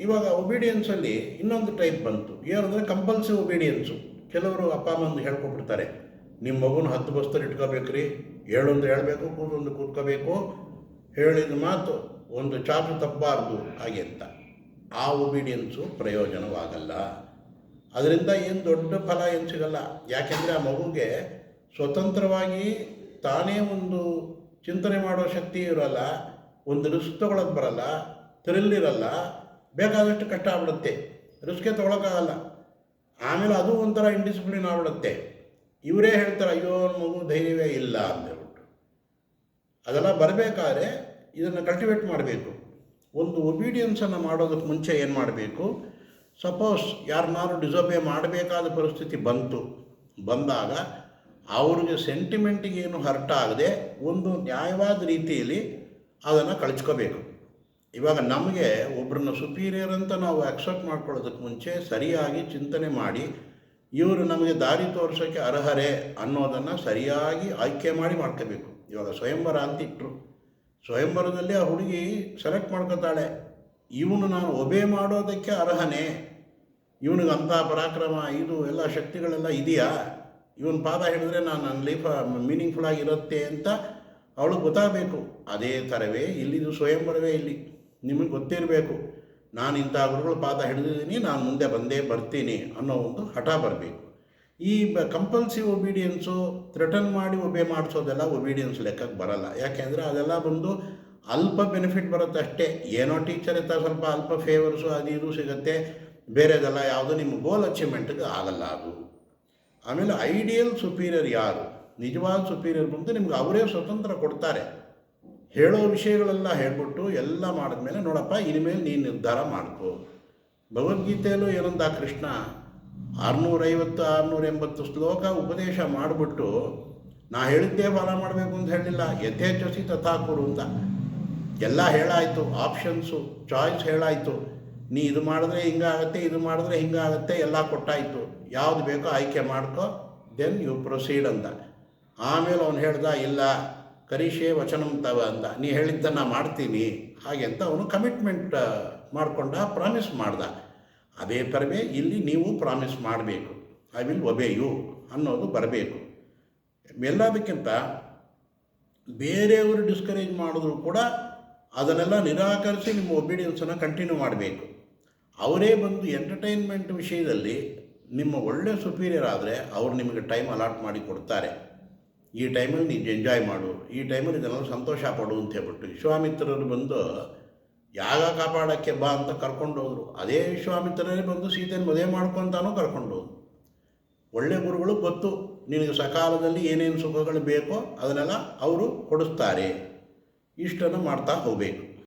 ಇವಾಗ ಒಬೀಡಿಯನ್ಸಲ್ಲಿ ಇನ್ನೊಂದು ಟೈಪ್ ಬಂತು. ಏನಂದರೆ ಕಂಪಲ್ಸಿವ್ ಒಬೀಡಿಯನ್ಸು. ಕೆಲವರು ಅಪ್ಪ ಅಮ್ಮಂದು ಹೇಳ್ಕೊಬಿಡ್ತಾರೆ, ನಿಮ್ಮ ಮಗುನ 10 ಬಸ್ತಲ್ಲಿ ಇಟ್ಕೋಬೇಕ್ರಿ, ಹೇಳೊಂದು ಹೇಳಬೇಕು, ಕೂದೊಂದು ಕೂತ್ಕೋಬೇಕು, ಹೇಳಿದ ಮಾತು ಒಂದು ಚಾಚು ತಪ್ಪಬಾರ್ದು ಹಾಗೆ ಅಂತ. ಆ ಒಬೀಡಿಯನ್ಸು ಪ್ರಯೋಜನವಾಗಲ್ಲ. ಅದರಿಂದ ಏನು ದೊಡ್ಡ ಫಲ ಏನು ಸಿಗಲ್ಲ. ಯಾಕೆಂದರೆ ಆ ಮಗುಗೆ ಸ್ವತಂತ್ರವಾಗಿ ತಾನೇ ಒಂದು ಚಿಂತನೆ ಮಾಡೋ ಶಕ್ತಿ ಇರೋಲ್ಲ, ಒಂದು ರಿಸ್ಕ್ ತೊಗೊಳಕ್ಕೆ ಬರಲ್ಲ, ಥ್ರಿಲ್ ಇರಲ್ಲ, ಬೇಕಾದಷ್ಟು ಕಷ್ಟ ಆಗ್ಬಿಡುತ್ತೆ, ರಿಸ್ಕೇ ತೊಗೊಳಕ್ಕಾಗಲ್ಲ. ಆಮೇಲೆ ಅದು ಒಂಥರ ಇಂಡಿಸಿಪ್ಲಿನ್ ಆಗ್ಬಿಡುತ್ತೆ. ಇವರೇ ಹೇಳ್ತಾರೆ, ಅಯ್ಯೋ ಮಗು ಧೈರ್ಯವೇ ಇಲ್ಲ ಅಂತ ಹೇಳ್ಬಿಟ್ಟು. ಅದೆಲ್ಲ ಬರಬೇಕಾದ್ರೆ ಇದನ್ನು ಕಲ್ಟಿವೇಟ್ ಮಾಡಬೇಕು. ಒಂದು ಒಬೀಡಿಯನ್ಸನ್ನು ಮಾಡೋದಕ್ಕೆ ಮುಂಚೆ ಏನು ಮಾಡಬೇಕು, ಸಪೋಸ್ ಯಾರನ್ನಾರು ಡಿಸೊಬೇ ಮಾಡಬೇಕಾದ ಪರಿಸ್ಥಿತಿ ಬಂದಾಗ ಅವ್ರಿಗೆ ಸೆಂಟಿಮೆಂಟಿಗೆ ಏನು ಹರ್ಟ್ ಆಗದೆ ಒಂದು ನ್ಯಾಯವಾದ ರೀತಿಯಲ್ಲಿ ಅದನ್ನು ಕಳಿಸ್ಕೋಬೇಕು. ಇವಾಗ ನಮಗೆ ಒಬ್ಬರನ್ನ ಸುಪೀರಿಯರ್ ಅಂತ ನಾವು ಆಕ್ಸೆಪ್ಟ್ ಮಾಡ್ಕೊಳ್ಳೋದಕ್ಕೆ ಮುಂಚೆ ಸರಿಯಾಗಿ ಚಿಂತನೆ ಮಾಡಿ ಇವರು ನಮಗೆ ದಾರಿ ತೋರಿಸೋಕ್ಕೆ ಅರ್ಹರೇ ಅನ್ನೋದನ್ನು ಸರಿಯಾಗಿ ಆಯ್ಕೆ ಮಾಡಿ ಮಾಡ್ಕೋಬೇಕು. ಇವಾಗ ಸ್ವಯಂವರ ಅಂತ ಇಟ್ಟರು, ಸ್ವಯಂವರದಲ್ಲಿ ಆ ಹುಡುಗಿ ಸೆಲೆಕ್ಟ್ ಮಾಡ್ಕೋತಾಳೆ, ಇವನು ನಾನು ಒಬೆ ಮಾಡೋದಕ್ಕೆ ಅರ್ಹನೇ, ಇವನಿಗೆ ಅಂಥ ಪರಾಕ್ರಮ ಇದು ಎಲ್ಲ ಶಕ್ತಿಗಳೆಲ್ಲ ಇದೆಯಾ, ಇವನ ಪಾದ ಹಿಡಿದ್ರೆ ನನ್ನ ಲೈಫ್ ಮೀನಿಂಗ್ಫುಲ್ ಆಗಿರುತ್ತೆ ಅಂತ ಅವಳು ಗೊತ್ತಾಗಬೇಕು. ಅದೇ ಥರವೇ ಇಲ್ಲಿದು ಸ್ವಯಂವರವೇ. ಇಲ್ಲಿ ನಿಮಗೆ ಗೊತ್ತಿರಬೇಕು, ನಾನು ಇಂಥ ಗುರುಗಳ ಪಾದ ಹಿಡಿದಿದ್ದೀನಿ, ನಾನು ಮುಂದೆ ಬಂದೇ ಬರ್ತೀನಿ ಅನ್ನೋ ಒಂದು ಹಠ ಬರಬೇಕು. ಈ ಕಂಪಲ್ಸಿವ್ ಒಬೀಡಿಯನ್ಸು, ಥ್ರೆಟನ್ ಮಾಡಿ ಒಬೆ ಮಾಡಿಸೋದೆಲ್ಲ ಒಬೀಡಿಯನ್ಸ್ ಲೆಕ್ಕಕ್ಕೆ ಬರಲ್ಲ. ಯಾಕೆಂದರೆ ಅದೆಲ್ಲ ಬಂದು ಅಲ್ಪ ಬೆನಿಫಿಟ್ ಬರುತ್ತೆ ಅಷ್ಟೇ. ಏನೋ ಟೀಚರ್ ಇರ್ತಾರೆ, ಸ್ವಲ್ಪ ಅಲ್ಪ ಫೇವರ್ಸು ಅದು ಇದು ಸಿಗುತ್ತೆ, ಬೇರೆದೆಲ್ಲ ಯಾವುದು ನಿಮ್ಮ ಗೋಲ್ ಅಚೀವ್ಮೆಂಟ್ಗೆ ಆಗಲ್ಲ ಅದು. ಆಮೇಲೆ ಐಡಿಯಲ್ ಸುಪೀರಿಯರ್ ಯಾರು, ನಿಜವಾದ ಸುಪೀರಿಯರ್ ಬಂದು ನಿಮ್ಗೆ ಅವರೇ ಸ್ವತಂತ್ರ ಕೊಡ್ತಾರೆ. ಹೇಳೋ ವಿಷಯಗಳೆಲ್ಲ ಹೇಳ್ಬಿಟ್ಟು ಎಲ್ಲ ಮಾಡಿದ್ಮೇಲೆ, ನೋಡಪ್ಪ ಇನ್ಮೇಲೆ ನೀನು ನಿರ್ಧಾರ ಮಾಡ್ಕೋ. ಭಗವದ್ಗೀತೆಯಲ್ಲೂ ಏನಂದ ಕೃಷ್ಣ, 650-680 ಶ್ಲೋಕ ಉಪದೇಶ ಮಾಡಿಬಿಟ್ಟು ನಾ ಹೇಳಿದ್ದೇ ಫಾಲೋ ಮಾಡಬೇಕು ಅಂತ ಹೇಳಿಲ್ಲ, ಯಥೇಚ್ಛಸಿ ತಥಾ ಕೊಡು ಅಂತ ಎಲ್ಲ ಹೇಳಾಯಿತು. Options, choice ಹೇಳಾಯಿತು. ನೀ ಇದು ಮಾಡಿದ್ರೆ ಹಿಂಗಾಗತ್ತೆ, ಇದು ಮಾಡಿದ್ರೆ ಹಿಂಗಾಗತ್ತೆ, ಎಲ್ಲ ಕೊಟ್ಟಾಯಿತು. ಯಾವುದು ಬೇಕೋ ಆಯ್ಕೆ ಮಾಡ್ಕೊ, ದೆನ್ ಯು ಪ್ರೊಸೀಡ್ ಅಂದ. ಆಮೇಲೆ ಅವನು ಹೇಳ್ದ, ಇಲ್ಲ ಕರಿಷೇ ವಚನಂ ತವ ಅಂದ, ನೀ ಹೇಳಿದ್ದನ್ನು ಮಾಡ್ತೀನಿ ಹಾಗೆ ಅಂತ ಅವನು ಕಮಿಟ್ಮೆಂಟ್ ಮಾಡಿಕೊಂಡ, ಪ್ರಾಮಿಸ್ ಮಾಡ್ದ. ಅದೇ ಥರವೇ ಇಲ್ಲಿ ನೀವು ಪ್ರಾಮಿಸ್ ಮಾಡಬೇಕು, ಐ ವಿಲ್ ಒಬೇ ಯು ಅನ್ನೋದು ಬರಬೇಕು. ಎಲ್ಲದಕ್ಕಿಂತ ಬೇರೆಯವರು ಡಿಸ್ಕರೇಜ್ ಮಾಡಿದ್ರು ಕೂಡ ಅದನ್ನೆಲ್ಲ ನಿರಾಕರಿಸಿ ನಿಮ್ಮ ಒಬೀಡಿಯನ್ಸನ್ನು ಕಂಟಿನ್ಯೂ ಮಾಡಬೇಕು. ಅವರೇ ಬಂದು ಎಂಟರ್ಟೈನ್ಮೆಂಟ್ ವಿಷಯದಲ್ಲಿ ನಿಮ್ಮ ಒಳ್ಳೆ ಸುಪೀರಿಯರ್ ಆದರೆ ಅವ್ರು ನಿಮಗೆ ಟೈಮ್ ಅಲಾಟ್ ಮಾಡಿ ಕೊಡ್ತಾರೆ. ಈ ಟೈಮಲ್ಲಿ ನೀನು ಎಂಜಾಯ್ ಮಾಡು, ಈ ಟೈಮಲ್ಲಿ ಇದನ್ನೆಲ್ಲ ಸಂತೋಷ ಪಡು ಅಂತ ಹೇಳ್ಬಿಟ್ಟು ವಿಶ್ವಾಮಿತ್ರರು ಬಂದು ಯಾಗ ಕಾಪಾಡೋಕ್ಕೆ ಬಾ ಅಂತ ಕರ್ಕೊಂಡು ಹೋದರು. ಅದೇ ವಿಶ್ವಾಮಿತ್ರರೇ ಬಂದು ಸೀತೆಯನ್ನು ಮದುವೆ ಮಾಡ್ಕೊತಾನೂ ಕರ್ಕೊಂಡು ಹೋದ್ರು. ಒಳ್ಳೆ ಗುರುಗಳು ಗೊತ್ತು ನಿನಗೆ ಸಕಾಲದಲ್ಲಿ ಏನೇನು ಸುಖಗಳು ಬೇಕೋ ಅದನ್ನೆಲ್ಲ ಅವರು ಕೊಡಿಸ್ತಾರೆ. ಇಷ್ಟನ್ನು ಮಾಡ್ತಾ ಹೋಗಬೇಕು.